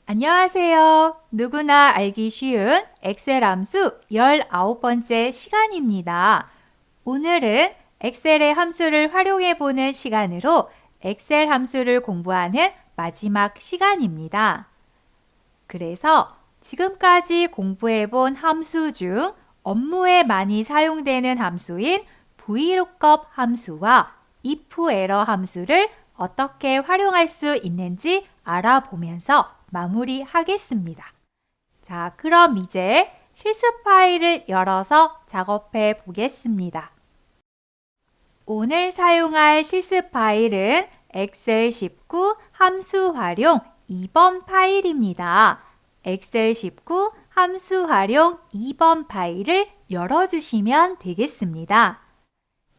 안녕하세요. 누구나 알기 쉬운 엑셀 함수 19번째 시간입니다. 오늘은 엑셀의 함수를 활용해 보는 시간으로 엑셀 함수를 공부하는 마지막 시간입니다. 그래서 지금까지 공부해 본 함수 중 업무에 많이 사용되는 함수인 VLOOKUP 함수와 IFERROR 함수를 어떻게 활용할 수 있는지 알아보면서 마무리하겠습니다. 자, 그럼 이제 실습 파일을 열어서 작업해 보겠습니다. 오늘 사용할 실습 파일은 엑셀 19 함수 활용 2번 파일입니다. 엑셀 19 함수 활용 2번 파일을 열어주시면 되겠습니다.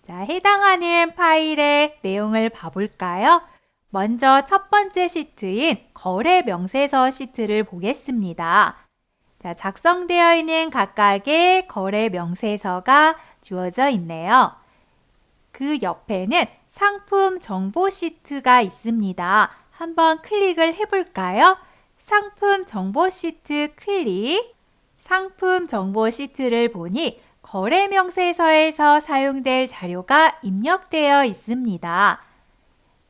자, 해당하는 파일의 내용을 봐볼까요? 먼저 첫 번째 시트인 거래 명세서 시트를 보겠습니다. 자, 작성되어 있는 각각의 거래 명세서가 주어져 있네요. 그 옆에는 상품 정보 시트가 있습니다. 한번 클릭을 해볼까요? 상품 정보 시트 클릭. 상품 정보 시트를 보니 거래 명세서에서 사용될 자료가 입력되어 있습니다.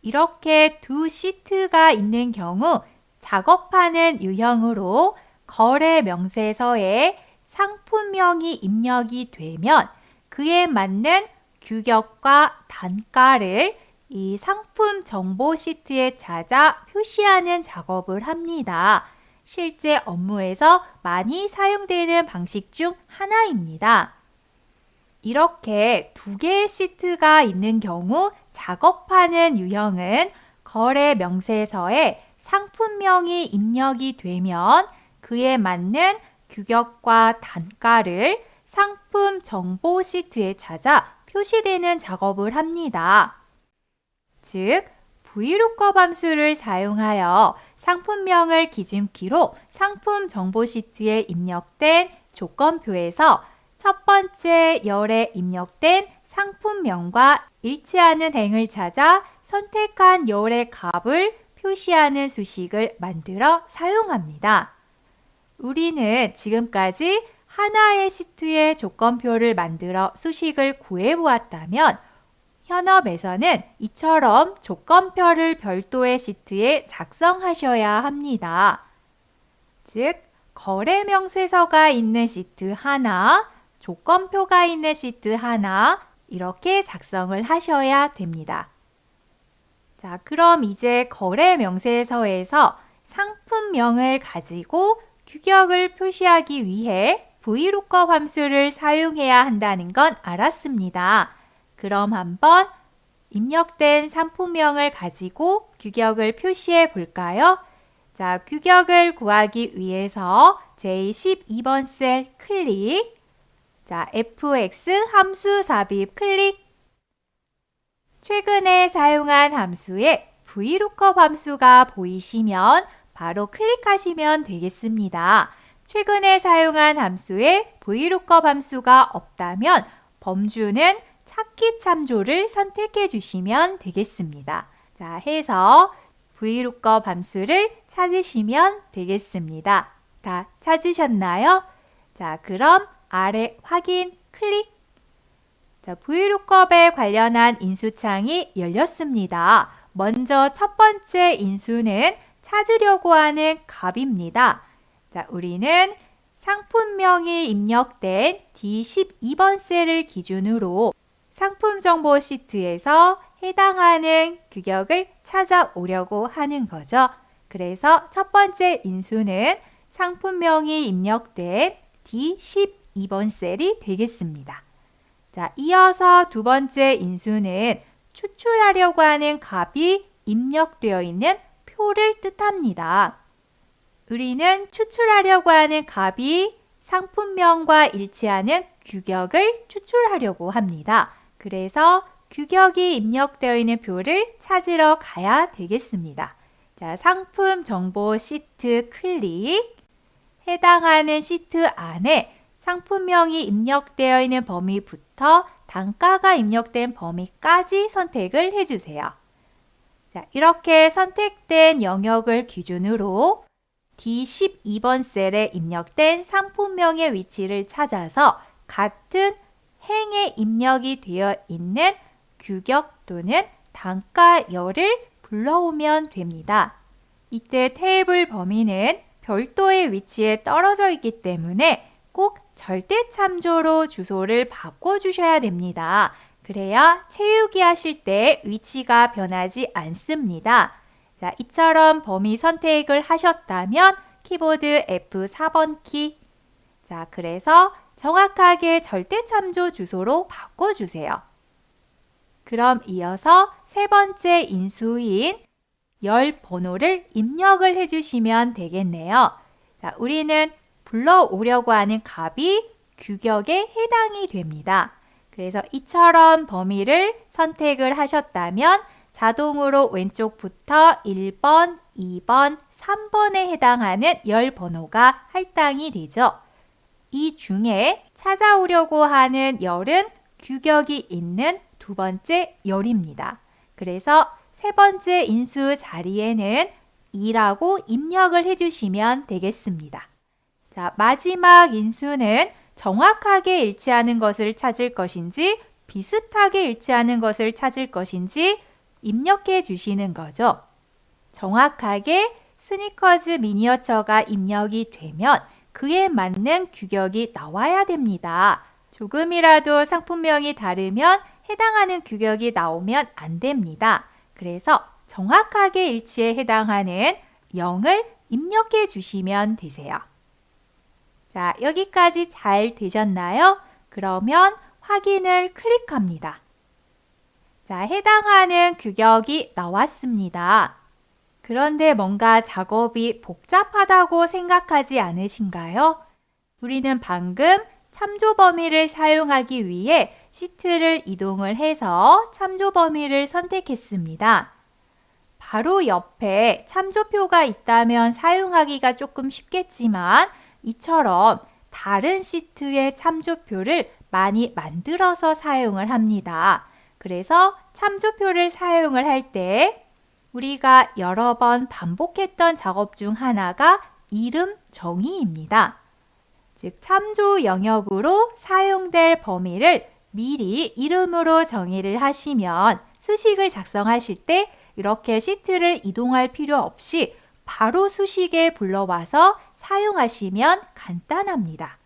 이렇게 두 시트가 있는 경우 작업하는 유형으로 거래 명세서에 상품명이 입력이 되면 그에 맞는 규격과 단가를 이 상품 정보 시트에 찾아 표시하는 작업을 합니다. 실제 업무에서 많이 사용되는 방식 중 하나입니다. 이렇게 두 개의 시트가 있는 경우 작업하는 유형은 거래 명세서에 상품명이 입력이 되면 그에 맞는 규격과 단가를 상품 정보 시트에 찾아 표시되는 작업을 합니다. 즉, VLOOKUP 함수를 사용하여 상품명을 기준키로 상품 정보 시트에 입력된 조건표에서 첫 번째 열에 입력된 상품명과 일치하는 행을 찾아 선택한 열의 값을 표시하는 수식을 만들어 사용합니다. 우리는 지금까지 하나의 시트의 조건표를 만들어 수식을 구해보았다면 현업에서는 이처럼 조건표를 별도의 시트에 작성하셔야 합니다. 즉, 거래 명세서가 있는 시트 하나, 조건표가 있는 시트 하나 이렇게 작성을 하셔야 됩니다. 자, 그럼 이제 거래 명세서에서 상품명을 가지고 규격을 표시하기 위해 VLOOKUP 함수를 사용해야 한다는 건 알았습니다. 그럼 한번 입력된 상품명을 가지고 규격을 표시해 볼까요? 자, 규격을 구하기 위해서 제12번 셀 클릭. 자, fx 함수 삽입 클릭. 최근에 사용한 함수에 VLOOKUP 함수가 보이시면 바로 클릭하시면 되겠습니다. 최근에 사용한 함수에 VLOOKUP 함수가 없다면 범주는 찾기 참조를 선택해 주시면 되겠습니다. 자, 해서 VLOOKUP 함수를 찾으시면 되겠습니다. 다 찾으셨나요? 자, 그럼 아래 확인 클릭. 자, VLOOKUP에 관련한 인수창이 열렸습니다. 먼저 첫 번째 인수는 찾으려고 하는 값입니다. 자, 우리는 상품명이 입력된 D12번 셀을 기준으로 상품 정보 시트에서 해당하는 규격을 찾아오려고 하는 거죠. 그래서 첫 번째 인수는 상품명이 입력된 D12번 셀이 되겠습니다. 자, 이어서 두 번째 인수는 추출하려고 하는 값이 입력되어 있는 표를 뜻합니다. 우리는 추출하려고 하는 값이 상품명과 일치하는 규격을 추출하려고 합니다. 그래서 규격이 입력되어 있는 표를 찾으러 가야 되겠습니다. 자, 상품 정보 시트 클릭. 해당하는 시트 안에 상품명이 입력되어 있는 범위부터 단가가 입력된 범위까지 선택을 해주세요. 자, 이렇게 선택된 영역을 기준으로 D12번 셀에 입력된 상품명의 위치를 찾아서 같은 행에 입력이 되어 있는 규격 또는 단가열을 불러오면 됩니다. 이때 테이블 범위는 별도의 위치에 떨어져 있기 때문에 꼭 절대 참조로 주소를 바꿔주셔야 됩니다. 그래야 채우기 하실 때 위치가 변하지 않습니다. 자, 이처럼 범위 선택을 하셨다면 키보드 F4번 키. 자, 그래서 정확하게 절대 참조 주소로 바꿔주세요. 그럼 이어서 세 번째 인수인 열 번호를 입력을 해주시면 되겠네요. 자, 우리는 불러오려고 하는 값이 규격에 해당이 됩니다. 그래서 이처럼 범위를 선택을 하셨다면 자동으로 왼쪽부터 1번, 2번, 3번에 해당하는 열 번호가 할당이 되죠. 이 중에 찾아오려고 하는 열은 규격이 있는 두 번째 열입니다. 그래서 세 번째 인수 자리에는 2라고 입력을 해주시면 되겠습니다. 자, 마지막 인수는 정확하게 일치하는 것을 찾을 것인지 비슷하게 일치하는 것을 찾을 것인지 입력해 주시는 거죠. 정확하게 스니커즈 미니어처가 입력이 되면 그에 맞는 규격이 나와야 됩니다. 조금이라도 상품명이 다르면 해당하는 규격이 나오면 안 됩니다. 그래서 정확하게 일치에 해당하는 0을 입력해 주시면 되세요. 자, 여기까지 잘 되셨나요? 그러면 확인을 클릭합니다. 자, 해당하는 규격이 나왔습니다. 그런데 뭔가 작업이 복잡하다고 생각하지 않으신가요? 우리는 방금 참조 범위를 사용하기 위해 시트를 이동을 해서 참조 범위를 선택했습니다. 바로 옆에 참조표가 있다면 사용하기가 조금 쉽겠지만 이처럼 다른 시트의 참조표를 많이 만들어서 사용을 합니다. 그래서 참조표를 사용을 할 때 우리가 여러 번 반복했던 작업 중 하나가 이름 정의입니다. 즉, 참조 영역으로 사용될 범위를 미리 이름으로 정의를 하시면 수식을 작성하실 때 이렇게 시트를 이동할 필요 없이 바로 수식에 불러와서 사용하시면 간단합니다.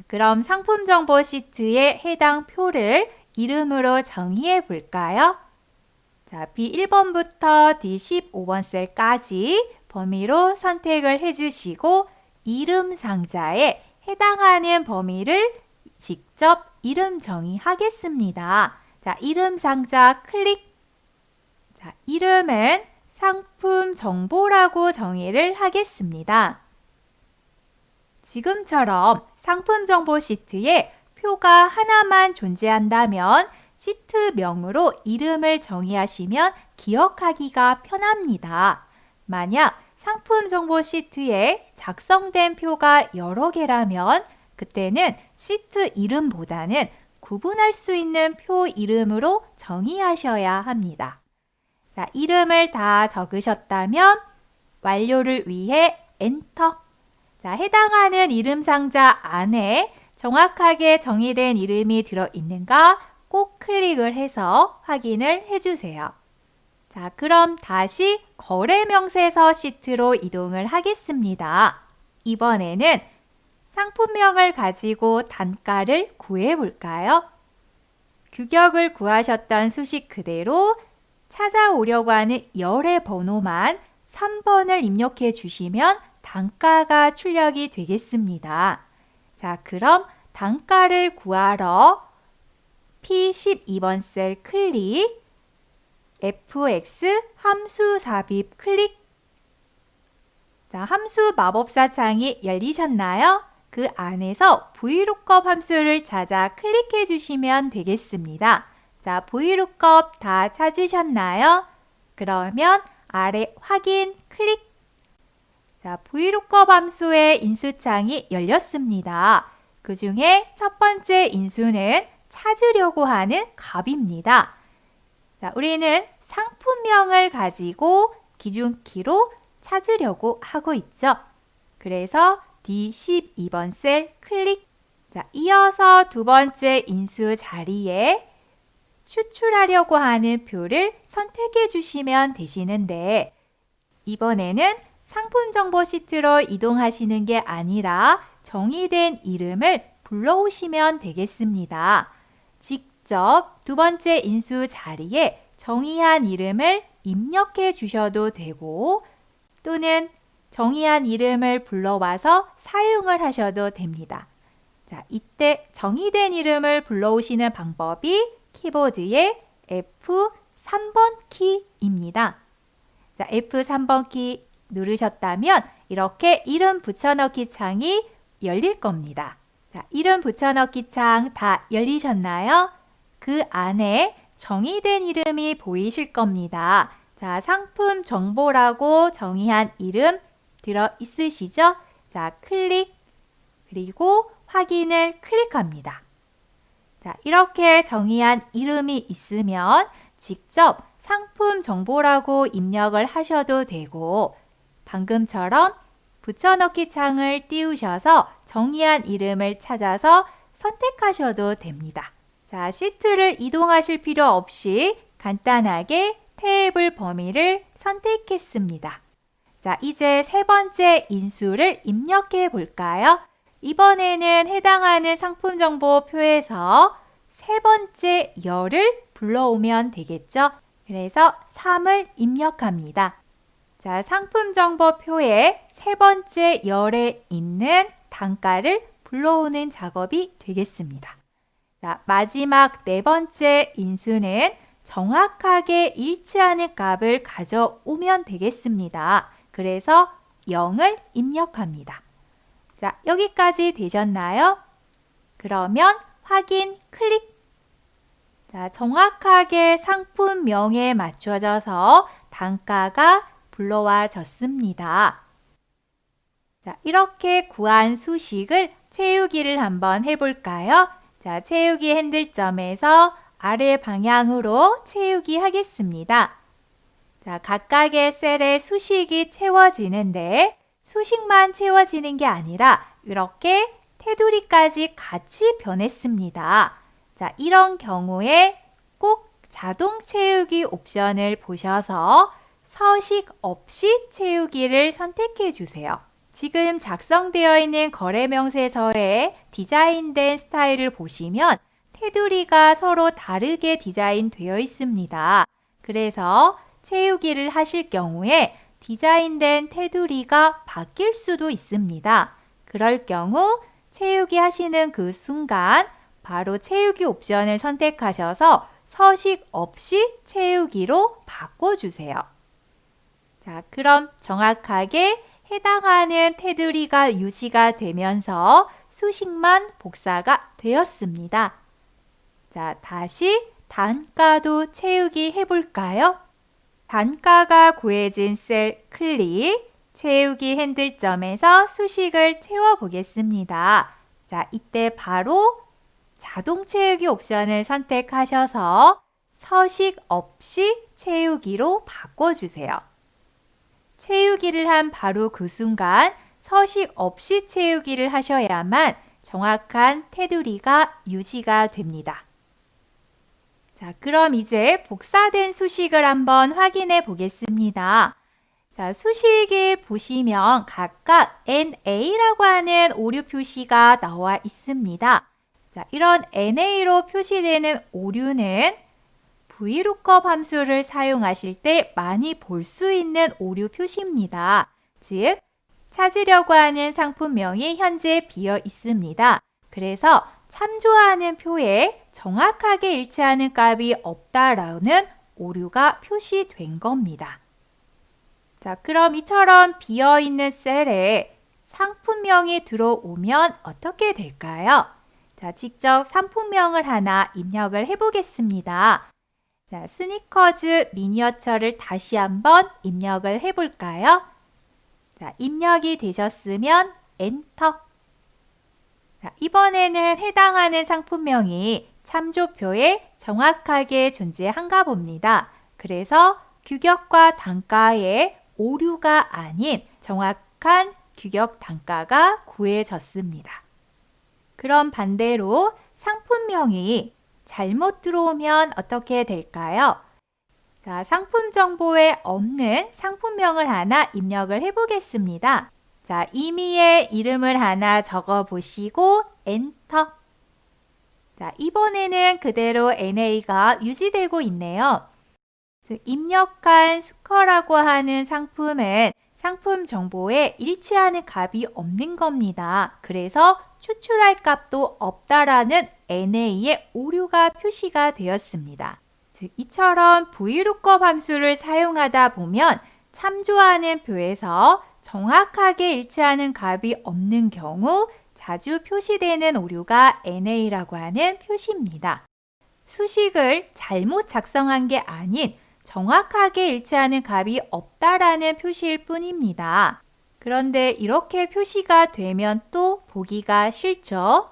그럼 상품 정보 시트의 해당 표를 이름으로 정의해 볼까요? 자, B1번부터 D15번 셀까지 범위로 선택을 해주시고 이름 상자에 해당하는 범위를 직접 이름 정의하겠습니다. 자, 이름 상자 클릭. 자, 이름은 상품 정보라고 정의를 하겠습니다. 지금처럼 상품 정보 시트에 표가 하나만 존재한다면 시트명으로 이름을 정의하시면 기억하기가 편합니다. 만약 상품 정보 시트에 작성된 표가 여러 개라면 그때는 시트 이름보다는 구분할 수 있는 표 이름으로 정의하셔야 합니다. 자, 이름을 다 적으셨다면 완료를 위해 엔터. 자, 해당하는 이름 상자 안에 정확하게 정의된 이름이 들어있는가 꼭 클릭을 해서 확인을 해주세요. 자, 그럼 다시 거래 명세서 시트로 이동을 하겠습니다. 이번에는 상품명을 가지고 단가를 구해 볼까요? 규격을 구하셨던 수식 그대로 찾아오려고 하는 열의 번호만 3번을 입력해 주시면 단가가 출력이 되겠습니다. 자, 그럼 단가를 구하러 P12번 셀 클릭, fx 함수 삽입 클릭. 자, 함수 마법사 창이 열리셨나요? 그 안에서 VLOOKUP 함수를 찾아 클릭해 주시면 되겠습니다. 자, VLOOKUP 다 찾으셨나요? 그러면 아래 확인 클릭. 자, VLOOKUP 함수의 인수창이 열렸습니다. 그 중에 첫 번째 인수는 찾으려고 하는 값입니다. 자, 우리는 상품명을 가지고 기준키로 찾으려고 하고 있죠. 그래서 D12번 셀 클릭. 자, 이어서 두 번째 인수 자리에 추출하려고 하는 표를 선택해 주시면 되시는데 이번에는 상품 정보 시트로 이동하시는 게 아니라 정의된 이름을 불러오시면 되겠습니다. 직접 두 번째 인수 자리에 정의한 이름을 입력해 주셔도 되고 또는 정의한 이름을 불러와서 사용을 하셔도 됩니다. 자, 이때 정의된 이름을 불러오시는 방법이 키보드의 F3번 키입니다. 자, F3번 키 누르셨다면 이렇게 이름 붙여넣기 창이 열릴 겁니다. 자, 이름 붙여넣기 창 다 열리셨나요? 그 안에 정의된 이름이 보이실 겁니다. 자, 상품 정보라고 정의한 이름 들어 있으시죠? 자, 클릭 그리고 확인을 클릭합니다. 자, 이렇게 정의한 이름이 있으면 직접 상품 정보라고 입력을 하셔도 되고 방금처럼 붙여넣기 창을 띄우셔서 정의한 이름을 찾아서 선택하셔도 됩니다. 자, 시트를 이동하실 필요 없이 간단하게 테이블 범위를 선택했습니다. 자, 이제 세 번째 인수를 입력해 볼까요? 이번에는 해당하는 상품 정보 표에서 세 번째 열을 불러오면 되겠죠? 그래서 3을 입력합니다. 자, 상품 정보 표에 세 번째 열에 있는 단가를 불러오는 작업이 되겠습니다. 자, 마지막 네 번째 인수는 정확하게 일치하는 값을 가져오면 되겠습니다. 그래서 0을 입력합니다. 자, 여기까지 되셨나요? 그러면 확인 클릭. 자, 정확하게 상품명에 맞춰져서 단가가 불러와졌습니다. 자, 이렇게 구한 수식을 채우기를 한번 해볼까요? 자, 채우기 핸들점에서 아래 방향으로 채우기 하겠습니다. 자, 각각의 셀에 수식이 채워지는데 수식만 채워지는 게 아니라 이렇게 테두리까지 같이 변했습니다. 자, 이런 경우에 꼭 자동 채우기 옵션을 보셔서 서식 없이 채우기를 선택해 주세요. 지금 작성되어 있는 거래 명세서에 디자인된 스타일을 보시면 테두리가 서로 다르게 디자인되어 있습니다. 그래서 채우기를 하실 경우에 디자인된 테두리가 바뀔 수도 있습니다. 그럴 경우 채우기 하시는 그 순간 바로 채우기 옵션을 선택하셔서 서식 없이 채우기로 바꿔주세요. 자, 그럼 정확하게 해당하는 테두리가 유지가 되면서 수식만 복사가 되었습니다. 자, 다시 단가도 채우기 해볼까요? 단가가 구해진 셀 클릭, 채우기 핸들점에서 수식을 채워보겠습니다. 자, 이때 바로 자동 채우기 옵션을 선택하셔서 서식 없이 채우기로 바꿔주세요. 채우기를 한 바로 그 순간 서식 없이 채우기를 하셔야만 정확한 테두리가 유지가 됩니다. 자, 그럼 이제 복사된 수식을 한번 확인해 보겠습니다. 자, 수식에 보시면 각각 NA라고 하는 오류 표시가 나와 있습니다. 자, 이런 NA로 표시되는 오류는 VLOOKUP 함수를 사용하실 때 많이 볼 수 있는 오류 표시입니다. 즉, 찾으려고 하는 상품명이 현재 비어 있습니다. 그래서 참조하는 표에 정확하게 일치하는 값이 없다라는 오류가 표시된 겁니다. 자, 그럼 이처럼 비어있는 셀에 상품명이 들어오면 어떻게 될까요? 자, 직접 상품명을 하나 입력을 해보겠습니다. 자, 스니커즈 미니어처를 다시 한번 입력을 해볼까요? 자, 입력이 되셨으면 엔터. 자, 이번에는 해당하는 상품명이 참조표에 정확하게 존재한가 봅니다. 그래서 규격과 단가의 오류가 아닌 정확한 규격 단가가 구해졌습니다. 그럼 반대로 상품명이 잘못 들어오면 어떻게 될까요? 자, 상품 정보에 없는 상품명을 하나 입력을 해보겠습니다. 자, 임의의 이름을 하나 적어 보시고 엔터. 자, 이번에는 그대로 NA가 유지되고 있네요. 입력한 스커라고 하는 상품은 상품 정보에 일치하는 값이 없는 겁니다. 그래서 추출할 값도 없다라는 NA의 오류가 표시가 되었습니다. 즉, 이처럼 VLOOKUP 함수를 사용하다 보면 참조하는 표에서 정확하게 일치하는 값이 없는 경우 자주 표시되는 오류가 NA라고 하는 표시입니다. 수식을 잘못 작성한 게 아닌 정확하게 일치하는 값이 없다라는 표시일 뿐입니다. 그런데 이렇게 표시가 되면 또 보기가 싫죠.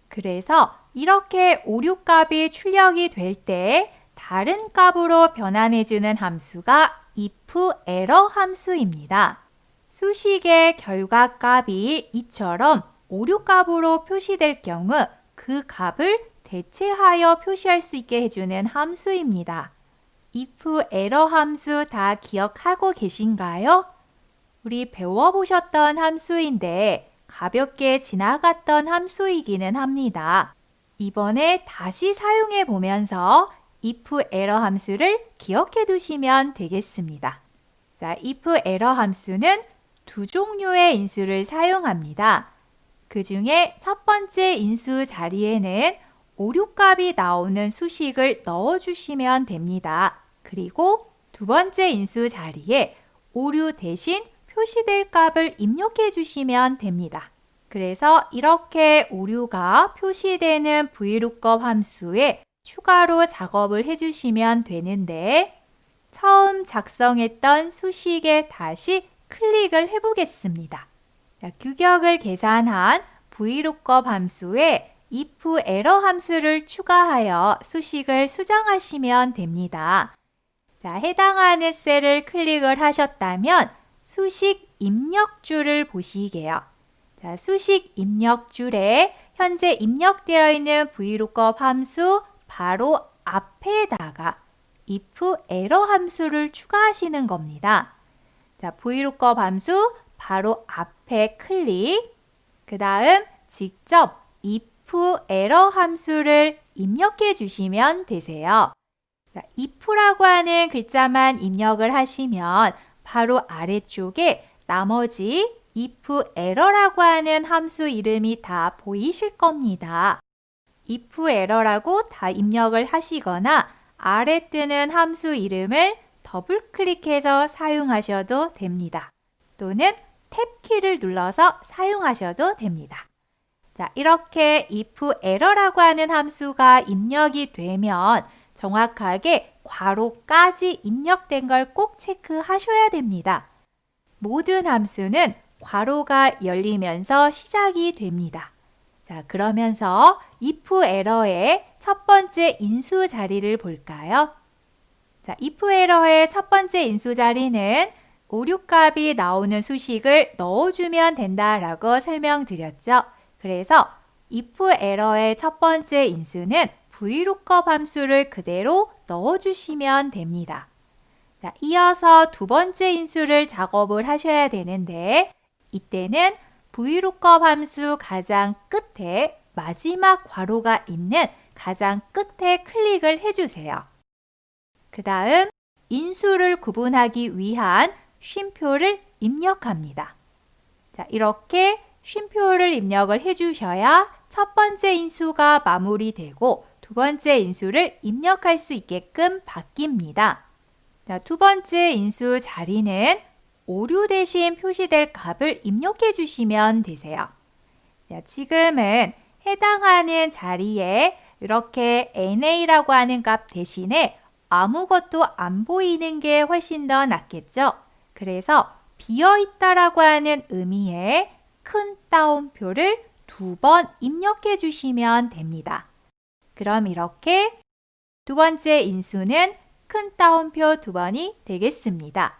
그래서 이렇게 오류값이 출력이 될 때 다른 값으로 변환해주는 함수가 ifError 함수입니다. 수식의 결과값이 이처럼 오류값으로 표시될 경우 그 값을 대체하여 표시할 수 있게 해주는 함수입니다. ifError 함수 다 기억하고 계신가요? 우리 배워보셨던 함수인데 가볍게 지나갔던 함수이기는 합니다. 이번에 다시 사용해 보면서 ifError 함수를 기억해 두시면 되겠습니다. 자, ifError 함수는 두 종류의 인수를 사용합니다. 그 중에 첫 번째 인수 자리에는 오류값이 나오는 수식을 넣어주시면 됩니다. 그리고 두 번째 인수 자리에 오류 대신 표시될 값을 입력해 주시면 됩니다. 그래서 이렇게 오류가 표시되는 VLOOKUP 함수에 추가로 작업을 해주시면 되는데 처음 작성했던 수식에 다시 클릭을 해보겠습니다. 자, 규격을 계산한 VLOOKUP 함수에 ifError 함수를 추가하여 수식을 수정하시면 됩니다. 자, 해당하는 셀을 클릭을 하셨다면 수식 입력줄을 보시게요. 자, 수식 입력줄에 현재 입력되어 있는 VLOOKUP 함수 바로 앞에다가 ifError 함수를 추가하시는 겁니다. 자, VLOOKUP 함수 바로 앞에 클릭, 그 다음 직접 ifError 함수를 입력해 주시면 되세요. 자, if라고 하는 글자만 입력을 하시면 바로 아래쪽에 나머지 ifError라고 하는 함수 이름이 다 보이실 겁니다. ifError라고 다 입력을 하시거나 아래 뜨는 함수 이름을 더블 클릭해서 사용하셔도 됩니다. 또는 탭키를 눌러서 사용하셔도 됩니다. 자, 이렇게 ifError라고 하는 함수가 입력이 되면 정확하게 괄호까지 입력된 걸 꼭 체크하셔야 됩니다. 모든 함수는 괄호가 열리면서 시작이 됩니다. 자, 그러면서 ifError의 첫 번째 인수 자리를 볼까요? 자, ifError의 첫 번째 인수 자리는 오류값이 나오는 수식을 넣어주면 된다라고 설명드렸죠. 그래서 ifError의 첫 번째 인수는 VLOOKUP 함수를 그대로 넣어주시면 됩니다. 자, 이어서 두 번째 인수를 작업을 하셔야 되는데 이때는 VLOOKUP 함수 가장 끝에 마지막 괄호가 있는 가장 끝에 클릭을 해주세요. 그 다음 인수를 구분하기 위한 쉼표를 입력합니다. 자, 이렇게 쉼표를 입력을 해주셔야 첫 번째 인수가 마무리되고 두 번째 인수를 입력할 수 있게끔 바뀝니다. 자, 두 번째 인수 자리는 오류 대신 표시될 값을 입력해 주시면 되세요. 자, 지금은 해당하는 자리에 이렇게 NA라고 하는 값 대신에 아무것도 안 보이는 게 훨씬 더 낫겠죠? 그래서 비어있다라고 하는 의미의 큰 따옴표를 두 번 입력해 주시면 됩니다. 그럼 이렇게 두 번째 인수는 큰 따옴표 2번이 되겠습니다.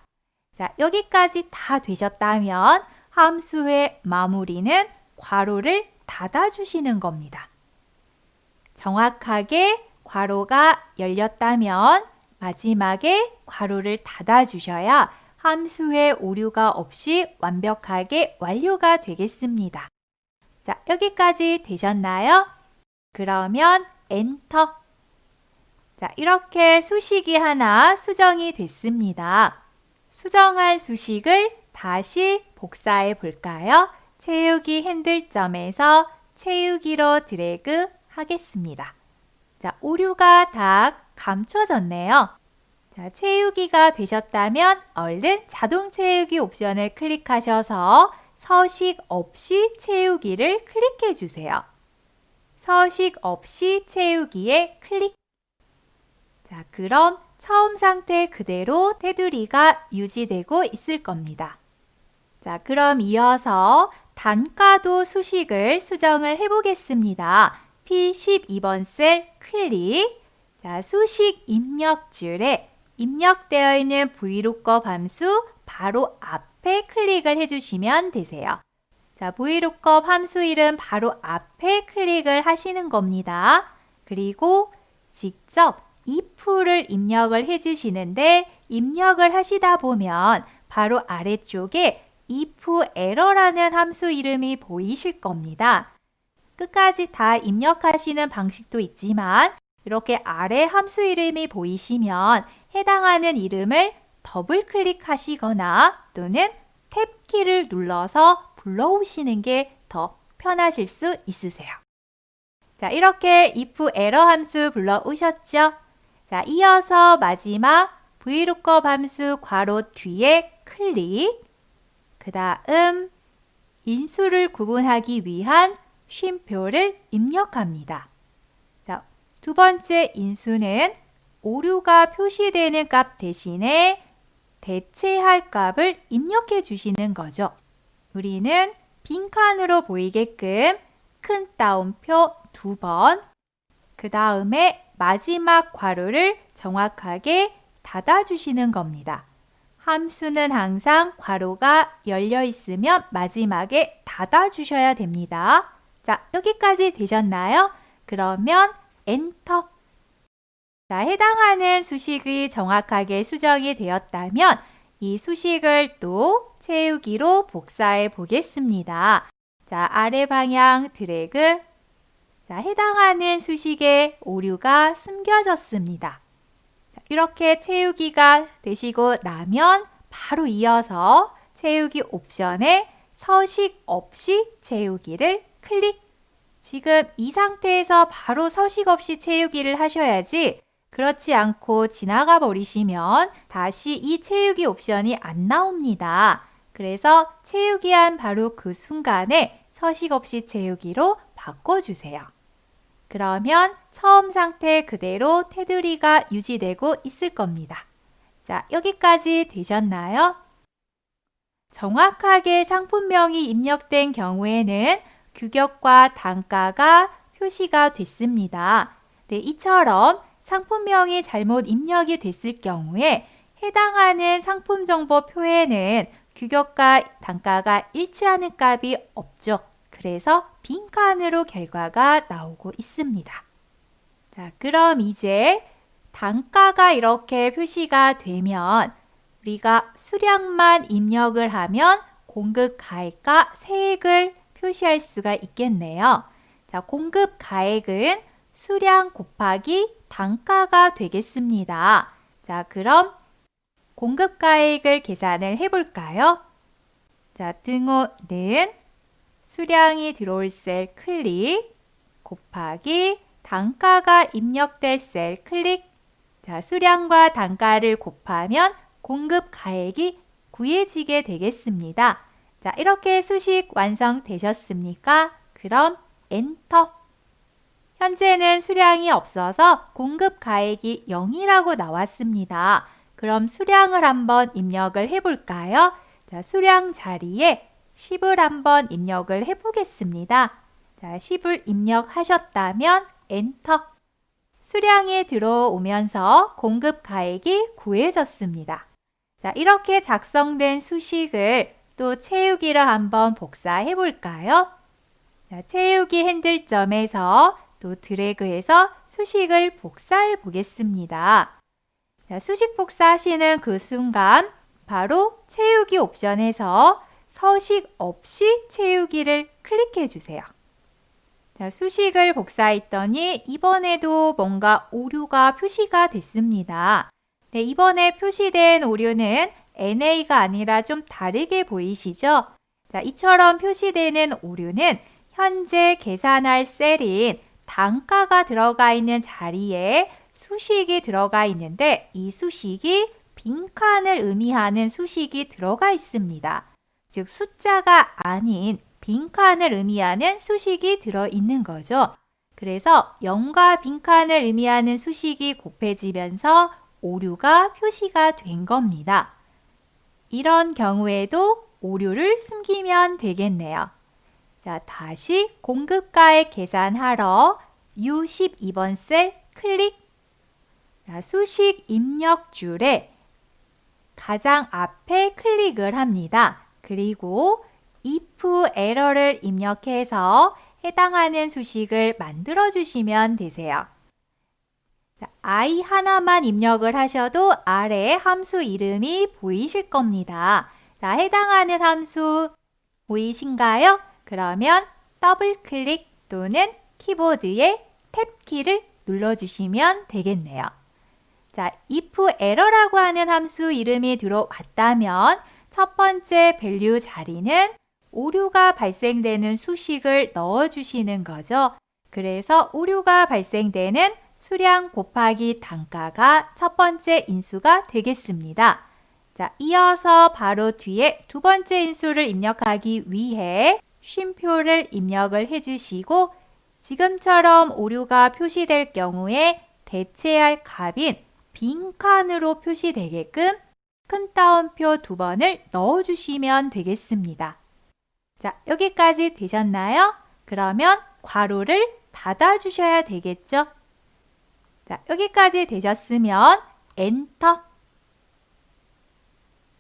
자, 여기까지 다 되셨다면 함수의 마무리는 괄호를 닫아주시는 겁니다. 정확하게 괄호가 열렸다면 마지막에 괄호를 닫아주셔야 함수의 오류가 없이 완벽하게 완료가 되겠습니다. 자, 여기까지 되셨나요? 그러면 엔터. 자, 이렇게 수식이 하나 수정이 됐습니다. 수정한 수식을 다시 복사해 볼까요? 채우기 핸들점에서 채우기로 드래그 하겠습니다. 자, 오류가 다 감춰졌네요. 자, 채우기가 되셨다면 얼른 자동 채우기 옵션을 클릭하셔서 서식 없이 채우기를 클릭해 주세요. 서식 없이 채우기에 클릭. 자, 그럼 처음 상태 그대로 테두리가 유지되고 있을 겁니다. 자, 그럼 이어서 단가도 수식을 수정을 해보겠습니다. P12번 셀 클릭. 자, 수식 입력줄에 입력되어 있는 VLOOKUP 함수 바로 앞에 클릭을 해주시면 되세요. 자, VLOOKUP 함수 이름 바로 앞에 클릭을 하시는 겁니다. 그리고 직접 if를 입력을 해주시는데 입력을 하시다 보면 바로 아래쪽에 if error라는 함수 이름이 보이실 겁니다. 끝까지 다 입력하시는 방식도 있지만 이렇게 아래 함수 이름이 보이시면 해당하는 이름을 더블 클릭하시거나 또는 탭키를 눌러서 불러오시는 게 더 편하실 수 있으세요. 자, 이렇게 if error 함수 불러오셨죠? 자, 이어서 마지막 VLOOKUP 함수 괄호 뒤에 클릭. 그 다음 인수를 구분하기 위한 쉼표를 입력합니다. 자, 두 번째 인수는 오류가 표시되는 값 대신에 대체할 값을 입력해 주시는 거죠. 우리는 빈칸으로 보이게끔 큰 따옴표 2번, 그 다음에 마지막 괄호를 정확하게 닫아주시는 겁니다. 함수는 항상 괄호가 열려 있으면 마지막에 닫아주셔야 됩니다. 자, 여기까지 되셨나요? 그러면 엔터. 자, 해당하는 수식이 정확하게 수정이 되었다면 이 수식을 또 채우기로 복사해 보겠습니다. 자, 아래 방향 드래그. 자, 해당하는 수식에 오류가 숨겨졌습니다. 이렇게 채우기가 되시고 나면 바로 이어서 채우기 옵션에 서식 없이 채우기를 클릭. 지금 이 상태에서 바로 서식 없이 채우기를 하셔야지 그렇지 않고 지나가 버리시면 다시 이 채우기 옵션이 안 나옵니다. 그래서 채우기한 바로 그 순간에 서식 없이 채우기로 바꿔주세요. 그러면 처음 상태 그대로 테두리가 유지되고 있을 겁니다. 자, 여기까지 되셨나요? 정확하게 상품명이 입력된 경우에는 규격과 단가가 표시가 됐습니다. 네, 이처럼 상품명이 잘못 입력이 됐을 경우에 해당하는 상품 정보 표에는 규격과 단가가 일치하는 값이 없죠. 그래서 빈칸으로 결과가 나오고 있습니다. 자, 그럼 이제 단가가 이렇게 표시가 되면 우리가 수량만 입력을 하면 공급 가액과 세액을 표시할 수가 있겠네요. 자, 공급 가액은 수량 곱하기 단가가 되겠습니다. 자, 그럼 공급 가액을 계산을 해볼까요? 자, 등호는 수량이 들어올 셀 클릭 곱하기 단가가 입력될 셀 클릭. 자, 수량과 단가를 곱하면 공급 가액이 구해지게 되겠습니다. 자, 이렇게 수식 완성되셨습니까? 그럼 엔터. 현재는 수량이 없어서 공급 가액이 0이라고 나왔습니다. 그럼 수량을 한번 입력을 해볼까요? 자, 수량 자리에 10을 한번 입력을 해보겠습니다. 자, 10을 입력하셨다면 엔터. 수량이 들어오면서 공급 가액이 구해졌습니다. 자, 이렇게 작성된 수식을 또 채우기로 한번 복사해 볼까요? 자, 채우기 핸들점에서 또 드래그해서 수식을 복사해 보겠습니다. 자, 수식 복사하시는 그 순간 바로 채우기 옵션에서 서식 없이 채우기를 클릭해 주세요. 자, 수식을 복사했더니 이번에도 뭔가 오류가 표시가 됐습니다. 네, 이번에 표시된 오류는 NA가 아니라 좀 다르게 보이시죠? 자, 이처럼 표시되는 오류는 현재 계산할 셀인 단가가 들어가 있는 자리에 수식이 들어가 있는데 이 수식이 빈칸을 의미하는 수식이 들어가 있습니다. 즉 숫자가 아닌 빈칸을 의미하는 수식이 들어있는 거죠. 그래서 0과 빈칸을 의미하는 수식이 곱해지면서 오류가 표시가 된 겁니다. 이런 경우에도 오류를 숨기면 되겠네요. 자, 다시 공급가액 계산하러 U12번 셀 클릭. 자, 수식 입력 줄에 가장 앞에 클릭을 합니다. 그리고 if error를 입력해서 해당하는 수식을 만들어 주시면 되세요. 자, i 하나만 입력을 하셔도 아래 함수 이름이 보이실 겁니다. 자, 해당하는 함수 보이신가요? 그러면 더블 클릭 또는 키보드의 탭 키를 눌러주시면 되겠네요. 자, if error라고 하는 함수 이름이 들어왔다면 첫 번째 밸류 자리는 오류가 발생되는 수식을 넣어주시는 거죠. 그래서 오류가 발생되는 수량 곱하기 단가가 첫 번째 인수가 되겠습니다. 자, 이어서 바로 뒤에 두 번째 인수를 입력하기 위해 쉼표를 입력을 해주시고 지금처럼 오류가 표시될 경우에 대체할 값인 빈칸으로 표시되게끔 큰 따옴표 2번을 넣어주시면 되겠습니다. 자, 여기까지 되셨나요? 그러면 괄호를 닫아주셔야 되겠죠? 자, 여기까지 되셨으면 엔터.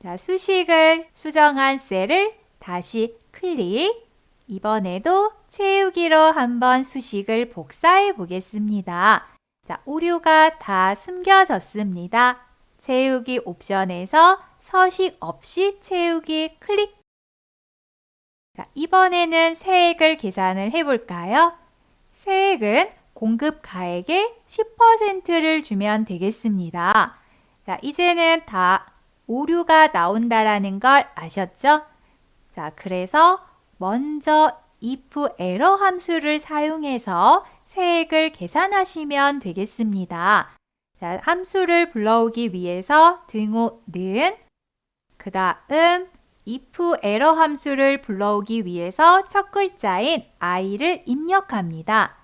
자, 수식을 수정한 셀을 다시 클릭. 이번에도 채우기로 한번 수식을 복사해 보겠습니다. 자, 오류가 다 숨겨졌습니다. 채우기 옵션에서 서식 없이 채우기 클릭. 자, 이번에는 세액을 계산을 해볼까요? 세액은 공급 가액의 10%를 주면 되겠습니다. 자, 이제는 다 오류가 나온다라는 걸 아셨죠? 자, 그래서 먼저 if error 함수를 사용해서 세액을 계산하시면 되겠습니다. 자, 함수를 불러오기 위해서 등호는 그 다음 if error 함수를 불러오기 위해서 첫 글자인 i를 입력합니다.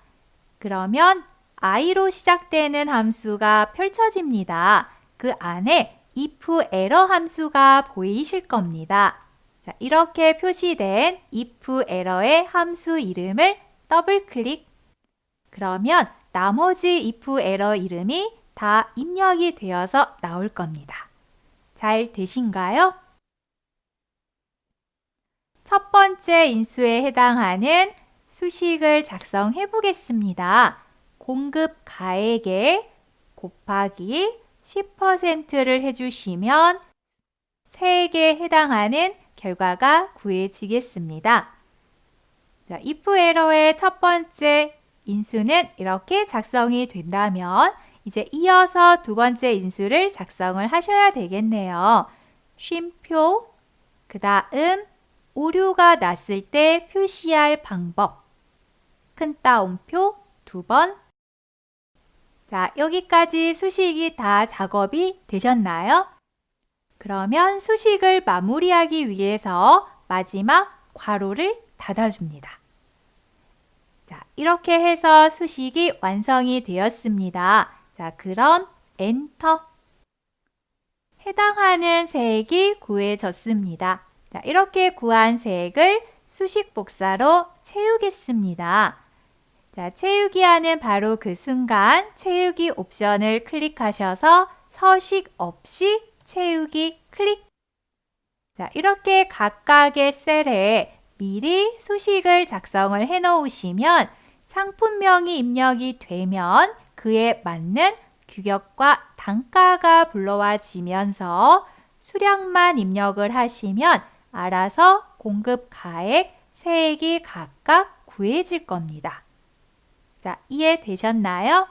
그러면 i로 시작되는 함수가 펼쳐집니다. 그 안에 if error 함수가 보이실 겁니다. 자, 이렇게 표시된 if error의 함수 이름을 더블 클릭. 그러면 나머지 if error 이름이 다 입력이 되어서 나올 겁니다. 잘 되신가요? 첫 번째 인수에 해당하는 수식을 작성해 보겠습니다. 공급 가액에 곱하기 10%를 해주시면 세액에 해당하는 결과가 구해지겠습니다. 자, if error의 첫 번째 인수는 이렇게 작성이 된다면 이제 이어서 두 번째 인수를 작성을 하셔야 되겠네요. 쉼표, 그 다음 오류가 났을 때 표시할 방법, 큰 따옴표 2번. 자, 여기까지 수식이 다 작업이 되셨나요? 그러면 수식을 마무리하기 위해서 마지막 괄호를 닫아줍니다. 자, 이렇게 해서 수식이 완성이 되었습니다. 자, 그럼 엔터. 해당하는 세액이 구해졌습니다. 자, 이렇게 구한 세액을 수식 복사로 채우겠습니다. 자, 채우기 하는 바로 그 순간 채우기 옵션을 클릭하셔서 서식 없이 채우기 클릭. 자, 이렇게 각각의 셀에 미리 수식을 작성을 해 놓으시면 상품명이 입력이 되면 그에 맞는 규격과 단가가 불러와지면서 수량만 입력을 하시면 알아서 공급 가액, 세액이 각각 구해질 겁니다. 자, 이해되셨나요?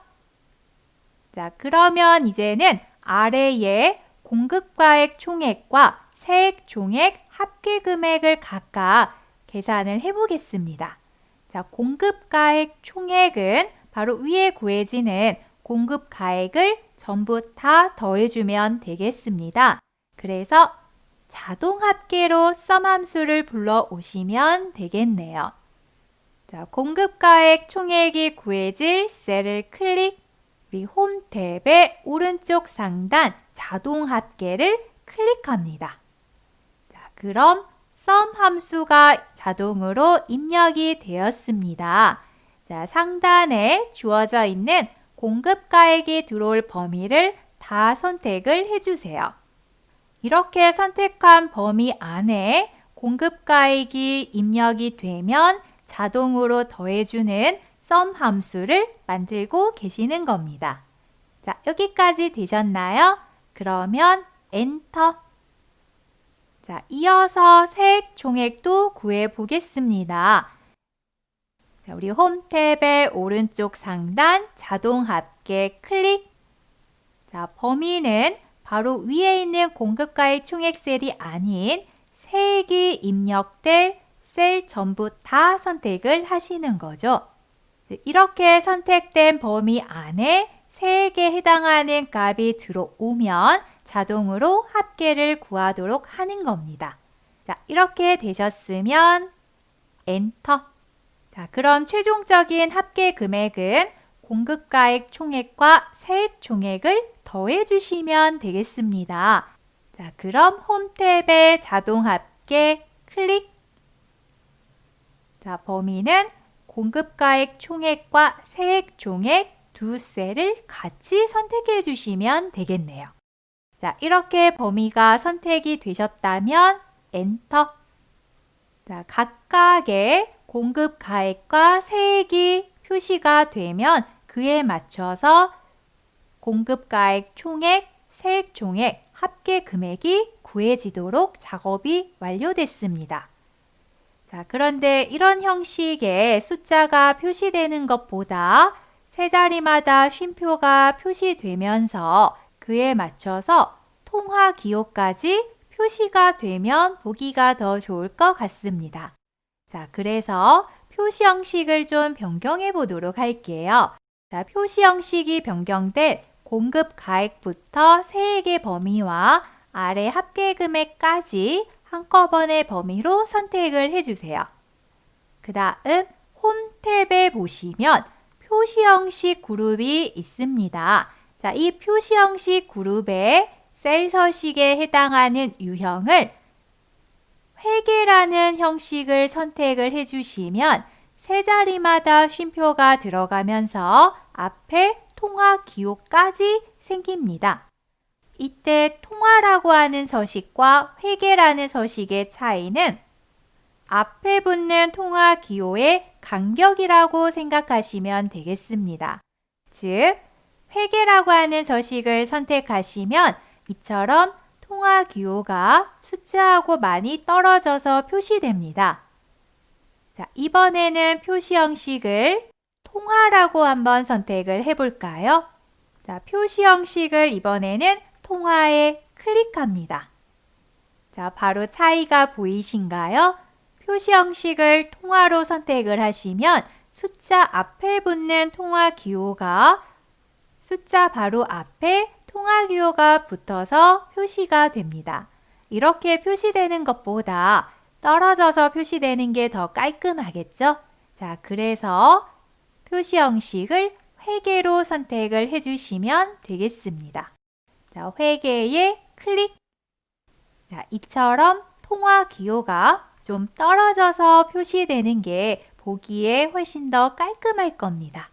자, 그러면 이제는 아래에 공급가액 총액과 세액 총액 합계 금액을 각각 계산을 해보겠습니다. 자, 공급가액 총액은 바로 위에 구해지는 공급가액을 전부 다 더해주면 되겠습니다. 그래서 자동 합계로 sum 함수를 불러오시면 되겠네요. 자, 공급가액 총액이 구해질 셀을 클릭, 우리 홈 탭의 오른쪽 상단 자동 합계를 클릭합니다. 자, 그럼 sum 함수가 자동으로 입력이 되었습니다. 자, 상단에 주어져 있는 공급가액이 들어올 범위를 다 선택을 해주세요. 이렇게 선택한 범위 안에 공급가액이 입력이 되면 자동으로 더해주는 sum 함수를 만들고 계시는 겁니다. 자, 여기까지 되셨나요? 그러면 엔터. 자, 이어서 세액 총액도 구해 보겠습니다. 자, 우리 홈 탭의 오른쪽 상단 자동 합계 클릭. 자, 범위는 바로 위에 있는 공급가액 총액 셀이 아닌 세액이 입력될 셀 전부 다 선택을 하시는 거죠. 이렇게 선택된 범위 안에 세액에 해당하는 값이 들어오면 자동으로 합계를 구하도록 하는 겁니다. 자, 이렇게 되셨으면 엔터. 자, 그럼 최종적인 합계 금액은 공급가액 총액과 세액 총액을 더해 주시면 되겠습니다. 자, 그럼 홈 탭의 자동 합계 클릭. 자, 범위는 공급가액 총액과 세액 총액 두 셀을 같이 선택해 주시면 되겠네요. 자, 이렇게 범위가 선택이 되셨다면 엔터. 자, 각각의 공급가액과 세액이 표시가 되면 그에 맞춰서 공급가액 총액, 세액 총액, 합계 금액이 구해지도록 작업이 완료됐습니다. 자, 그런데 이런 형식의 숫자가 표시되는 것보다 세 자리마다 쉼표가 표시되면서 그에 맞춰서 통화 기호까지 표시가 되면 보기가 더 좋을 것 같습니다. 자, 그래서 표시 형식을 좀 변경해 보도록 할게요. 자, 표시 형식이 변경될 공급 가액부터 세액의 범위와 아래 합계 금액까지 한꺼번에 범위로 선택을 해주세요. 그 다음 홈 탭에 보시면 표시 형식 그룹이 있습니다. 자, 이 표시 형식 그룹의 셀 서식에 해당하는 유형을 회계라는 형식을 선택을 해주시면 세 자리마다 쉼표가 들어가면서 앞에 통화 기호까지 생깁니다. 이때 통화라고 하는 서식과 회계라는 서식의 차이는 앞에 붙는 통화 기호의 간격이라고 생각하시면 되겠습니다. 즉, 회계라고 하는 서식을 선택하시면 이처럼 통화 기호가 숫자하고 많이 떨어져서 표시됩니다. 자, 이번에는 표시 형식을 통화라고 한번 선택을 해볼까요? 자, 표시 형식을 이번에는 통화에 클릭합니다. 자, 바로 차이가 보이신가요? 표시 형식을 통화로 선택을 하시면 숫자 앞에 붙는 통화 기호가 숫자 바로 앞에 통화 기호가 붙어서 표시가 됩니다. 이렇게 표시되는 것보다 떨어져서 표시되는 게 더 깔끔하겠죠? 자, 그래서 표시 형식을 회계로 선택을 해주시면 되겠습니다. 자, 회계에 클릭. 자, 이처럼 통화 기호가 좀 떨어져서 표시되는 게 보기에 훨씬 더 깔끔할 겁니다.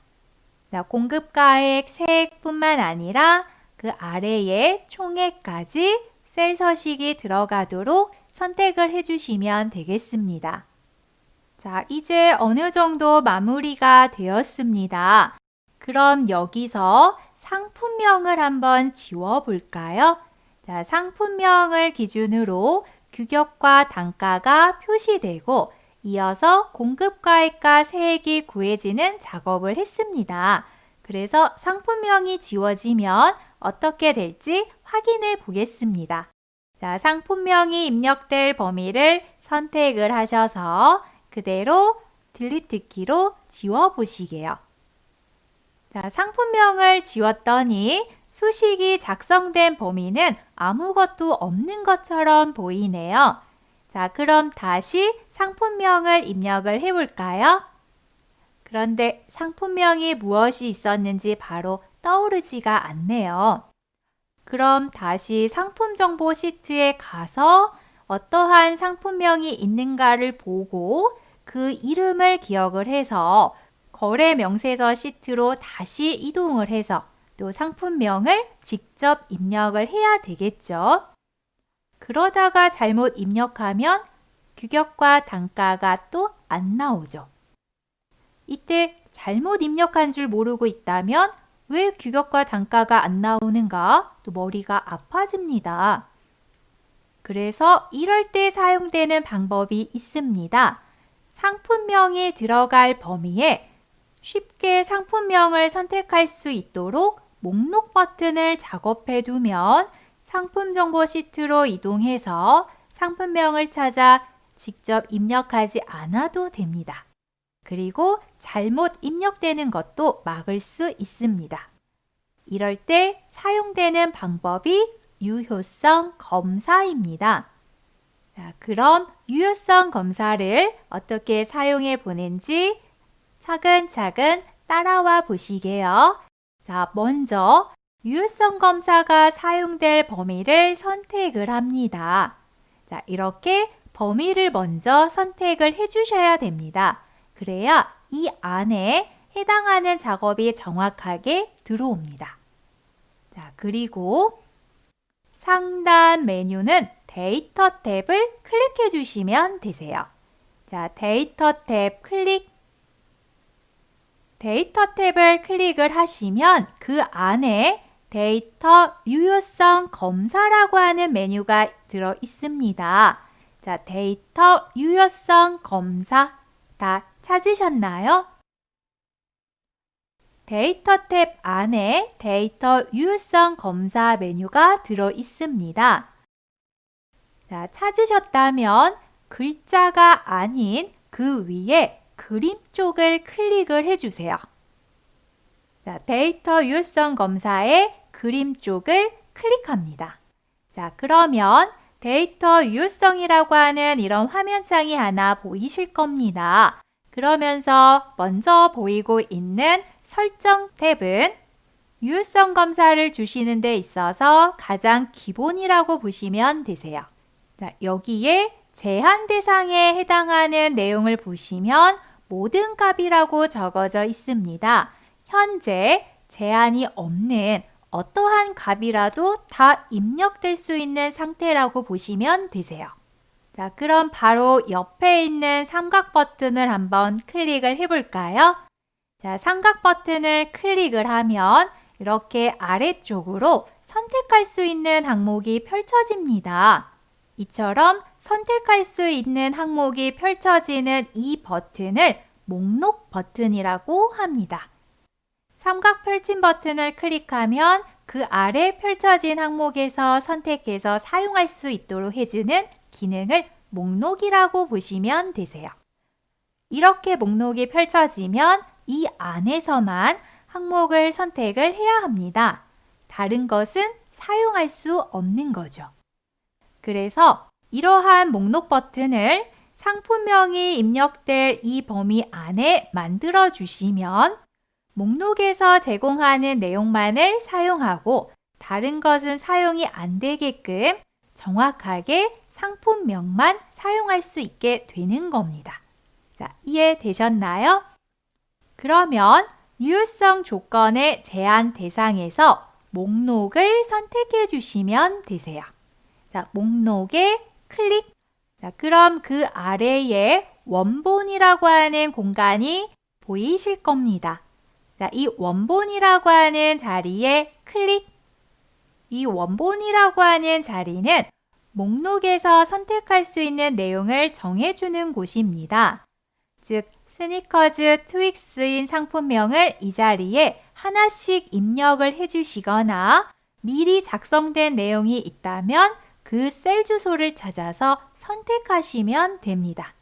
자, 공급가액, 세액뿐만 아니라 그 아래에 총액까지 셀 서식이 들어가도록 선택을 해주시면 되겠습니다. 자, 이제 어느 정도 마무리가 되었습니다. 그럼 여기서 상품명을 한번 지워볼까요? 자, 상품명을 기준으로 규격과 단가가 표시되고 이어서 공급가액과 세액이 구해지는 작업을 했습니다. 그래서 상품명이 지워지면 어떻게 될지 확인해 보겠습니다. 자, 상품명이 입력될 범위를 선택을 하셔서 그대로 딜리트 키로 지워보시게요. 자, 상품명을 지웠더니 수식이 작성된 범위는 아무것도 없는 것처럼 보이네요. 자, 그럼 다시 상품명을 입력을 해볼까요? 그런데 상품명이 무엇이 있었는지 바로 떠오르지가 않네요. 그럼 다시 상품 정보 시트에 가서 어떠한 상품명이 있는가를 보고 그 이름을 기억을 해서 거래 명세서 시트로 다시 이동을 해서 또 상품명을 직접 입력을 해야 되겠죠. 그러다가 잘못 입력하면 규격과 단가가 또 안 나오죠. 이때 잘못 입력한 줄 모르고 있다면 왜 규격과 단가가 안 나오는가? 또 머리가 아파집니다. 그래서 이럴 때 사용되는 방법이 있습니다. 상품명이 들어갈 범위에 쉽게 상품명을 선택할 수 있도록 목록 버튼을 작업해 두면 상품 정보 시트로 이동해서 상품명을 찾아 직접 입력하지 않아도 됩니다. 그리고 잘못 입력되는 것도 막을 수 있습니다. 이럴 때 사용되는 방법이 유효성 검사입니다. 자, 그럼 유효성 검사를 어떻게 사용해 보는지 차근차근 따라와 보시게요. 자, 먼저 유효성 검사가 사용될 범위를 선택을 합니다. 자, 이렇게 범위를 먼저 선택을 해주셔야 됩니다. 그래야 이 안에 해당하는 작업이 정확하게 들어옵니다. 자, 그리고 상단 메뉴는 데이터 탭을 클릭해 주시면 되세요. 자, 데이터 탭 클릭. 데이터 탭을 클릭을 하시면 그 안에 데이터 유효성 검사라고 하는 메뉴가 들어 있습니다. 자, 데이터 유효성 검사 다 찾으셨나요? 데이터 탭 안에 데이터 유효성 검사 메뉴가 들어 있습니다. 자, 찾으셨다면 글자가 아닌 그 위에 그림 쪽을 클릭을 해주세요. 자, 데이터 유효성 검사의 그림 쪽을 클릭합니다. 자, 그러면 데이터 유효성이라고 하는 이런 화면창이 하나 보이실 겁니다. 그러면서 먼저 보이고 있는 설정 탭은 유효성 검사를 주시는 데 있어서 가장 기본이라고 보시면 되세요. 자, 여기에 제한 대상에 해당하는 내용을 보시면 모든 값이라고 적어져 있습니다. 현재 제한이 없는 어떠한 값이라도 다 입력될 수 있는 상태라고 보시면 되세요. 자, 그럼 바로 옆에 있는 삼각 버튼을 한번 클릭을 해볼까요? 자, 삼각 버튼을 클릭을 하면 이렇게 아래쪽으로 선택할 수 있는 항목이 펼쳐집니다. 이처럼 선택할 수 있는 항목이 펼쳐지는 이 버튼을 목록 버튼이라고 합니다. 삼각 펼침 버튼을 클릭하면 그 아래 펼쳐진 항목에서 선택해서 사용할 수 있도록 해주는 기능을 목록이라고 보시면 되세요. 이렇게 목록이 펼쳐지면 이 안에서만 항목을 선택을 해야 합니다. 다른 것은 사용할 수 없는 거죠. 그래서 이러한 목록 버튼을 상품명이 입력될 이 범위 안에 만들어 주시면 목록에서 제공하는 내용만을 사용하고 다른 것은 사용이 안 되게끔 정확하게 상품명만 사용할 수 있게 되는 겁니다. 자, 이해되셨나요? 그러면 유효성 조건의 제한 대상에서 목록을 선택해 주시면 되세요. 자, 목록에 클릭. 자, 그럼 그 아래에 원본이라고 하는 공간이 보이실 겁니다. 자, 이 원본이라고 하는 자리에 클릭. 이 원본이라고 하는 자리는 목록에서 선택할 수 있는 내용을 정해주는 곳입니다. 즉, 스니커즈 트윅스인 상품명을 이 자리에 하나씩 입력을 해주시거나 미리 작성된 내용이 있다면 그 셀 주소를 찾아서 선택하시면 됩니다.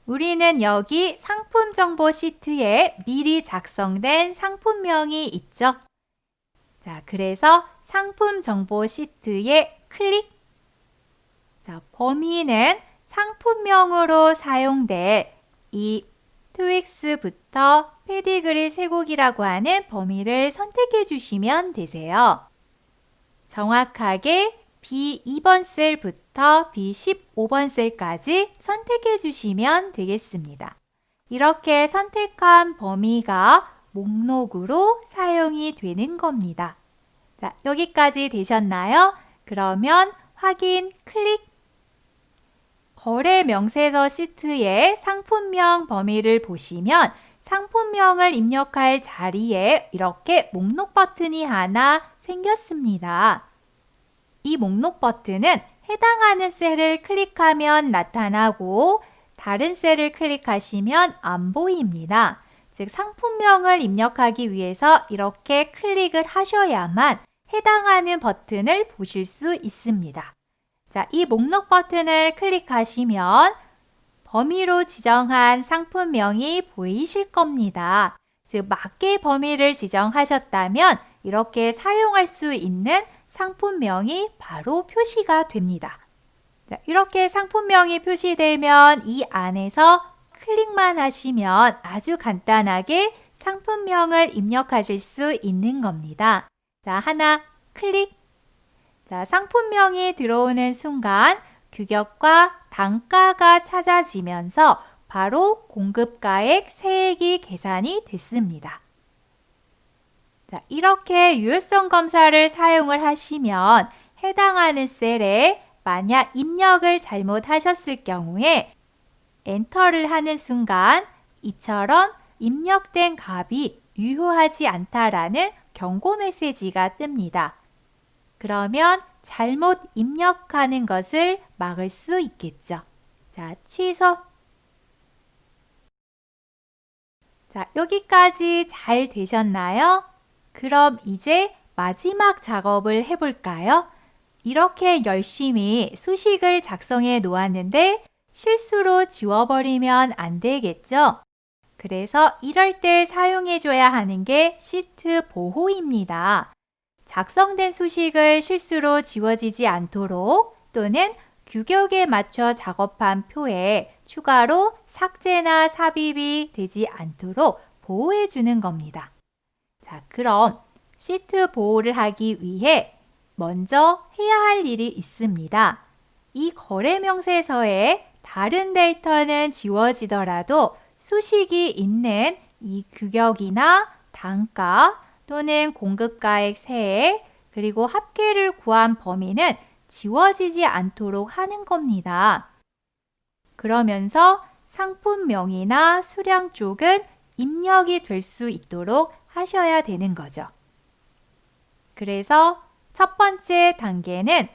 우리는 여기 상품 정보 시트에 미리 작성된 상품명이 있죠. 자, 그래서 상품 정보 시트에 클릭. 자, 범위는 상품명으로 사용될 이 트윅스부터 페디그리 쇠고기라고 하는 범위를 선택해 주시면 되세요. 정확하게 B2번 셀부터 B15번 셀까지 선택해 주시면 되겠습니다. 이렇게 선택한 범위가 목록으로 사용이 되는 겁니다. 자, 여기까지 되셨나요? 그러면 확인 클릭. 거래 명세서 시트의 상품명 범위를 보시면 상품명을 입력할 자리에 이렇게 목록 버튼이 하나 생겼습니다. 이 목록 버튼은 해당하는 셀을 클릭하면 나타나고 다른 셀을 클릭하시면 안 보입니다. 즉, 상품명을 입력하기 위해서 이렇게 클릭을 하셔야만 해당하는 버튼을 보실 수 있습니다. 자, 이 목록 버튼을 클릭하시면 범위로 지정한 상품명이 보이실 겁니다. 즉, 맞게 범위를 지정하셨다면 이렇게 사용할 수 있는 상품명이 바로 표시가 됩니다. 자, 이렇게 상품명이 표시되면 이 안에서 클릭만 하시면 아주 간단하게 상품명을 입력하실 수 있는 겁니다. 자, 하나 클릭. 자, 상품명이 들어오는 순간 규격과 단가가 찾아지면서 바로 공급가액 세액이 계산이 됐습니다. 자, 이렇게 유효성 검사를 사용을 하시면 해당하는 셀에 만약 입력을 잘못하셨을 경우에 엔터를 하는 순간 이처럼 입력된 값이 유효하지 않다라는 경고 메시지가 뜹니다. 그러면 잘못 입력하는 것을 막을 수 있겠죠. 자, 취소. 자, 여기까지 잘 되셨나요? 그럼 이제 마지막 작업을 해볼까요? 이렇게 열심히 수식을 작성해 놓았는데 실수로 지워버리면 안 되겠죠? 그래서 이럴 때 사용해줘야 하는 게 시트 보호입니다. 작성된 수식을 실수로 지워지지 않도록 또는 규격에 맞춰 작업한 표에 추가로 삭제나 삽입이 되지 않도록 보호해 주는 겁니다. 자, 그럼 시트 보호를 하기 위해 먼저 해야 할 일이 있습니다. 이 거래 명세서에 다른 데이터는 지워지더라도 수식이 있는 이 규격이나 단가 또는 공급가액 세액 그리고 합계를 구한 범위는 지워지지 않도록 하는 겁니다. 그러면서 상품명이나 수량 쪽은 입력이 될 수 있도록 하셔야 되는 거죠. 그래서 첫 번째 단계는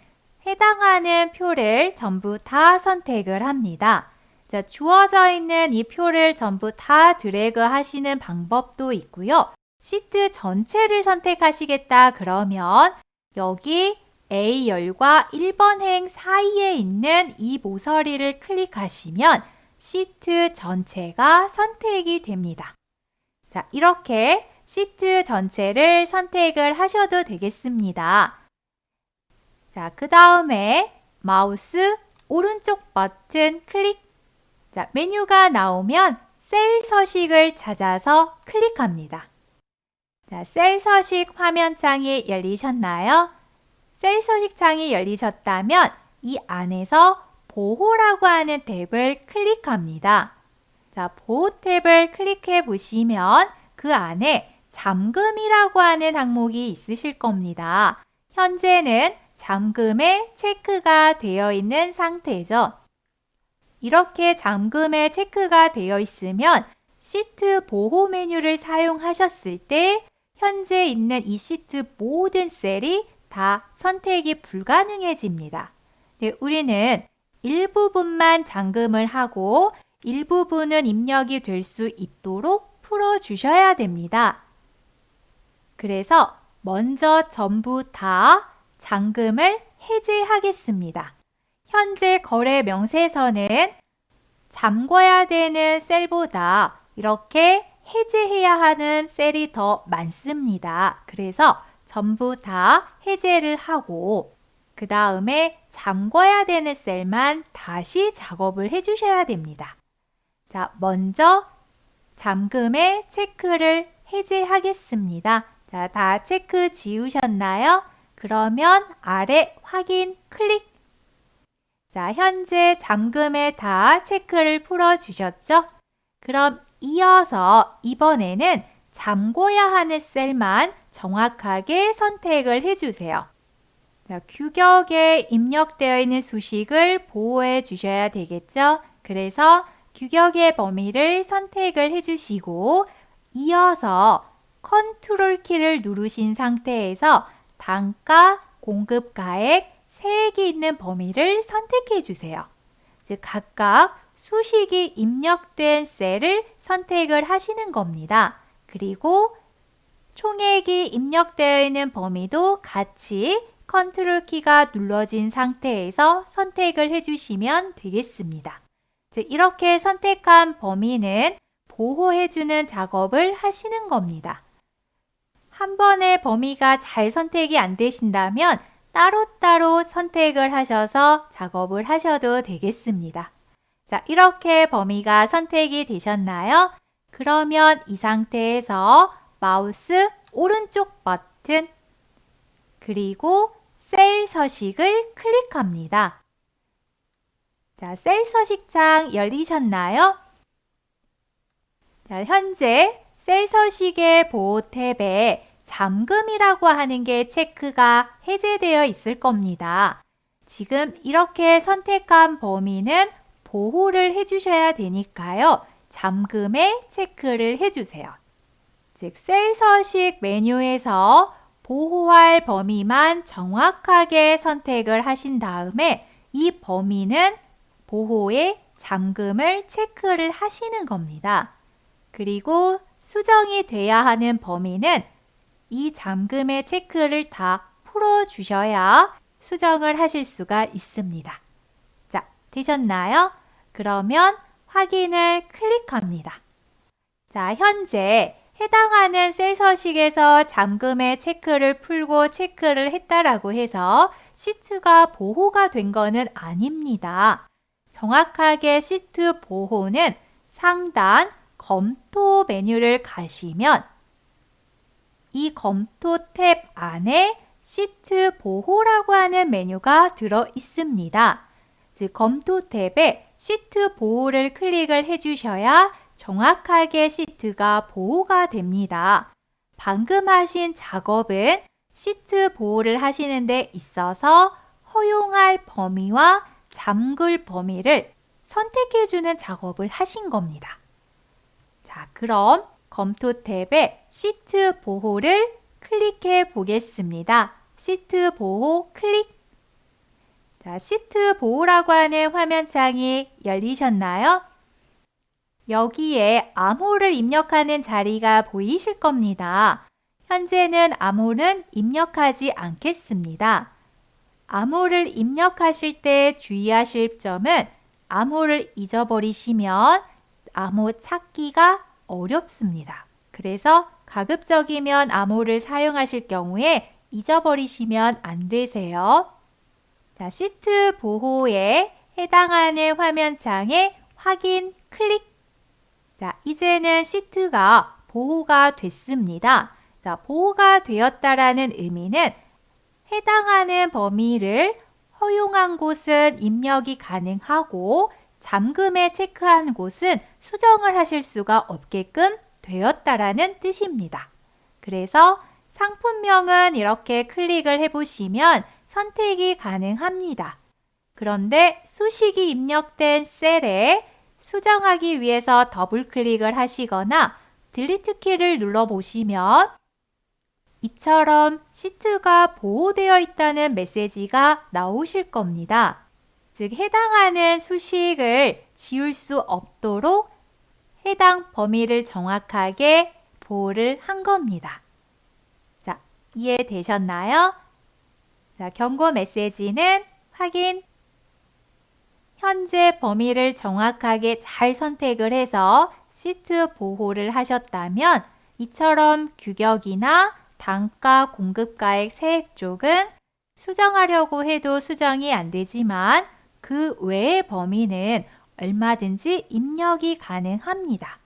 해당하는 표를 전부 다 선택을 합니다. 자, 주어져 있는 이 표를 전부 다 드래그 하시는 방법도 있고요. 시트 전체를 선택하시겠다 그러면 여기 A열과 1번 행 사이에 있는 이 모서리를 클릭하시면 시트 전체가 선택이 됩니다. 자, 이렇게 시트 전체를 선택을 하셔도 되겠습니다. 자, 그 다음에 마우스 오른쪽 버튼 클릭. 자, 메뉴가 나오면 셀 서식을 찾아서 클릭합니다. 자, 셀 서식 화면창이 열리셨나요? 셀 서식 창이 열리셨다면 이 안에서 보호라고 하는 탭을 클릭합니다. 자, 보호 탭을 클릭해 보시면 그 안에 잠금이라고 하는 항목이 있으실 겁니다. 현재는 잠금에 체크가 되어 있는 상태죠. 이렇게 잠금에 체크가 되어 있으면 시트 보호 메뉴를 사용하셨을 때 현재 있는 이 시트 모든 셀이 다 선택이 불가능해집니다. 네, 우리는 일부분만 잠금을 하고 일부분은 입력이 될 수 있도록 풀어주셔야 됩니다. 그래서 먼저 전부 다 잠금을 해제하겠습니다. 현재 거래 명세서는 잠궈야 되는 셀보다 이렇게 해제해야 하는 셀이 더 많습니다. 그래서 전부 다 해제를 하고 그 다음에 잠궈야 되는 셀만 다시 작업을 해주셔야 됩니다. 자, 먼저 잠금의 체크를 해제하겠습니다. 자, 다 체크 지우셨나요? 그러면 아래 확인 클릭. 자, 현재 잠금에 다 체크를 풀어주셨죠? 그럼 이어서 이번에는 잠궈야 하는 셀만 정확하게 선택을 해주세요. 자, 규격에 입력되어 있는 수식을 보호해 주셔야 되겠죠? 그래서 규격의 범위를 선택을 해주시고 이어서 컨트롤 키를 누르신 상태에서 단가, 공급가액, 세액이 있는 범위를 선택해 주세요. 즉 각각 수식이 입력된 셀을 선택을 하시는 겁니다. 그리고 총액이 입력되어 있는 범위도 같이 컨트롤 키가 눌러진 상태에서 선택을 해주시면 되겠습니다. 즉 이렇게 선택한 범위는 보호해주는 작업을 하시는 겁니다. 한 번에 범위가 잘 선택이 안 되신다면 따로따로 선택을 하셔서 작업을 하셔도 되겠습니다. 자, 이렇게 범위가 선택이 되셨나요? 그러면 이 상태에서 마우스 오른쪽 버튼 그리고 셀 서식을 클릭합니다. 자, 셀 서식창 열리셨나요? 자, 현재 셀 서식의 보호 탭에 잠금이라고 하는 게 체크가 해제되어 있을 겁니다. 지금 이렇게 선택한 범위는 보호를 해주셔야 되니까요. 잠금에 체크를 해주세요. 즉, 셀 서식 메뉴에서 보호할 범위만 정확하게 선택을 하신 다음에 이 범위는 보호에 잠금을 체크를 하시는 겁니다. 그리고 수정이 돼야 하는 범위는 이 잠금의 체크를 다 풀어주셔야 수정을 하실 수가 있습니다. 자, 되셨나요? 그러면 확인을 클릭합니다. 자, 현재 해당하는 셀 서식에서 잠금의 체크를 풀고 체크를 했다라고 해서 시트가 보호가 된 거는 아닙니다. 정확하게 시트 보호는 상단 검토 메뉴를 가시면 이 검토 탭 안에 시트 보호라고 하는 메뉴가 들어 있습니다. 즉, 검토 탭에 시트 보호를 클릭을 해주셔야 정확하게 시트가 보호가 됩니다. 방금 하신 작업은 시트 보호를 하시는 데 있어서 허용할 범위와 잠글 범위를 선택해주는 작업을 하신 겁니다. 자, 그럼 검토 탭에 시트 보호를 클릭해 보겠습니다. 시트 보호 클릭. 자, 시트 보호라고 하는 화면창이 열리셨나요? 여기에 암호를 입력하는 자리가 보이실 겁니다. 현재는 암호는 입력하지 않겠습니다. 암호를 입력하실 때 주의하실 점은 암호를 잊어버리시면 암호 찾기가 어렵습니다. 그래서 가급적이면 암호를 사용하실 경우에 잊어버리시면 안 되세요. 자, 시트 보호에 해당하는 화면창에 확인 클릭. 자, 이제는 시트가 보호가 됐습니다. 자, 보호가 되었다라는 의미는 해당하는 범위를 허용한 곳은 입력이 가능하고 잠금에 체크한 곳은 수정을 하실 수가 없게끔 되었다라는 뜻입니다. 그래서 상품명은 이렇게 클릭을 해보시면 선택이 가능합니다. 그런데 수식이 입력된 셀에 수정하기 위해서 더블 클릭을 하시거나 딜리트 키를 눌러보시면 이처럼 시트가 보호되어 있다는 메시지가 나오실 겁니다. 즉, 해당하는 수식을 지울 수 없도록 해당 범위를 정확하게 보호를 한 겁니다. 자, 이해되셨나요? 자, 경고 메시지는 확인. 현재 범위를 정확하게 잘 선택을 해서 시트 보호를 하셨다면 이처럼 규격이나 단가, 공급가액, 세액 쪽은 수정하려고 해도 수정이 안 되지만 그 외의 범위는 얼마든지 입력이 가능합니다.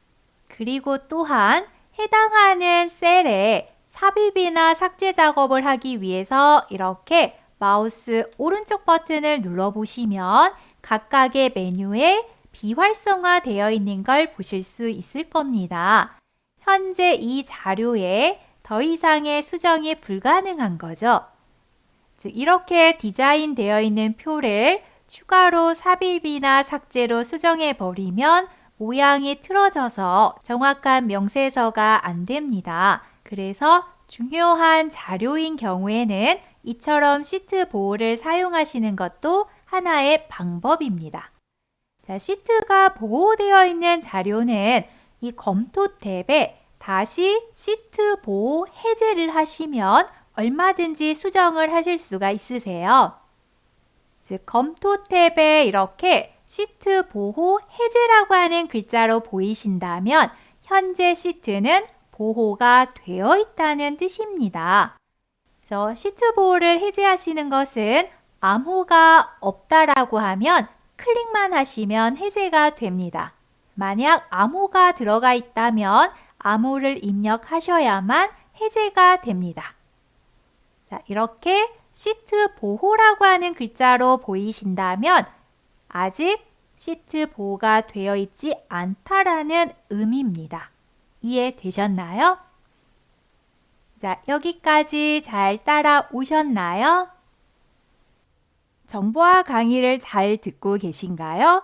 그리고 또한 해당하는 셀에 삽입이나 삭제 작업을 하기 위해서 이렇게 마우스 오른쪽 버튼을 눌러보시면 각각의 메뉴에 비활성화되어 있는 걸 보실 수 있을 겁니다. 현재 이 자료에 더 이상의 수정이 불가능한 거죠. 즉, 이렇게 디자인되어 있는 표를 추가로 삽입이나 삭제로 수정해 버리면 모양이 틀어져서 정확한 명세서가 안 됩니다. 그래서 중요한 자료인 경우에는 이처럼 시트 보호를 사용하시는 것도 하나의 방법입니다. 자, 시트가 보호되어 있는 자료는 이 검토 탭에 다시 시트 보호 해제를 하시면 얼마든지 수정을 하실 수가 있으세요. 즉, 검토 탭에 이렇게 시트 보호 해제라고 하는 글자로 보이신다면 현재 시트는 보호가 되어 있다는 뜻입니다. 그래서 시트 보호를 해제하시는 것은 암호가 없다라고 하면 클릭만 하시면 해제가 됩니다. 만약 암호가 들어가 있다면 암호를 입력하셔야만 해제가 됩니다. 자, 이렇게 시트 보호라고 하는 글자로 보이신다면 아직 시트 보호가 되어 있지 않다라는 의미입니다. 이해되셨나요? 자, 여기까지 잘 따라오셨나요? 정보화 강의를 잘 듣고 계신가요?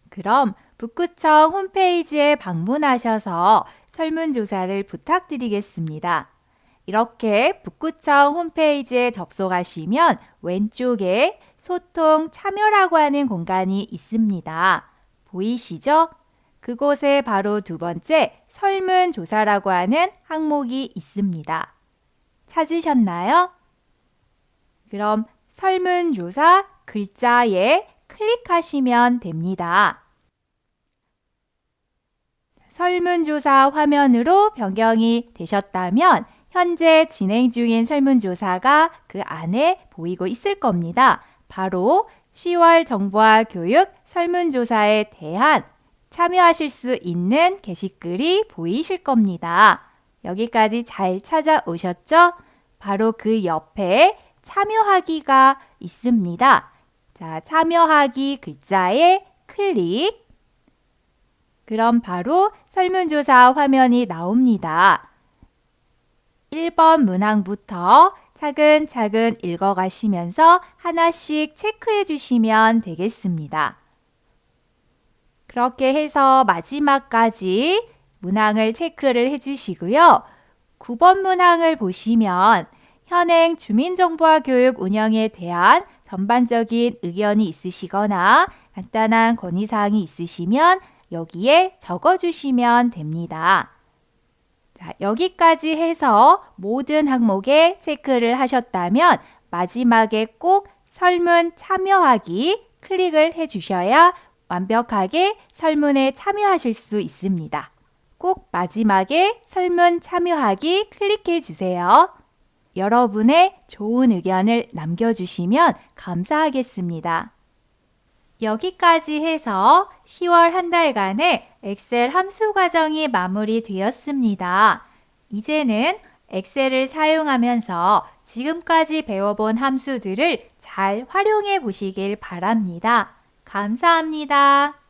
그럼 북구청 홈페이지에 방문하셔서 설문조사를 부탁드리겠습니다. 이렇게 북구청 홈페이지에 접속하시면 왼쪽에 소통 참여라고 하는 공간이 있습니다. 보이시죠? 그곳에 바로 두 번째 설문조사라고 하는 항목이 있습니다. 찾으셨나요? 그럼 설문조사 글자에 클릭하시면 됩니다. 설문조사 화면으로 변경이 되셨다면 현재 진행 중인 설문조사가 그 안에 보이고 있을 겁니다. 바로 10월 정보화 교육 설문조사에 대한 참여하실 수 있는 게시글이 보이실 겁니다. 여기까지 잘 찾아오셨죠? 바로 그 옆에 참여하기가 있습니다. 자, 참여하기 글자에 클릭. 그럼 바로 설문조사 화면이 나옵니다. 1번 문항부터 차근차근 읽어가시면서 하나씩 체크해 주시면 되겠습니다. 그렇게 해서 마지막까지 문항을 체크를 해주시고요. 9번 문항을 보시면 현행 주민정보화 교육 운영에 대한 전반적인 의견이 있으시거나 간단한 건의사항이 있으시면 여기에 적어주시면 됩니다. 자, 여기까지 해서 모든 항목에 체크를 하셨다면 마지막에 꼭 설문 참여하기 클릭을 해주셔야 완벽하게 설문에 참여하실 수 있습니다. 꼭 마지막에 설문 참여하기 클릭해 주세요. 여러분의 좋은 의견을 남겨주시면 감사하겠습니다. 여기까지 해서 10월 한 달간의 엑셀 함수 과정이 마무리되었습니다. 이제는 엑셀을 사용하면서 지금까지 배워본 함수들을 잘 활용해 보시길 바랍니다. 감사합니다.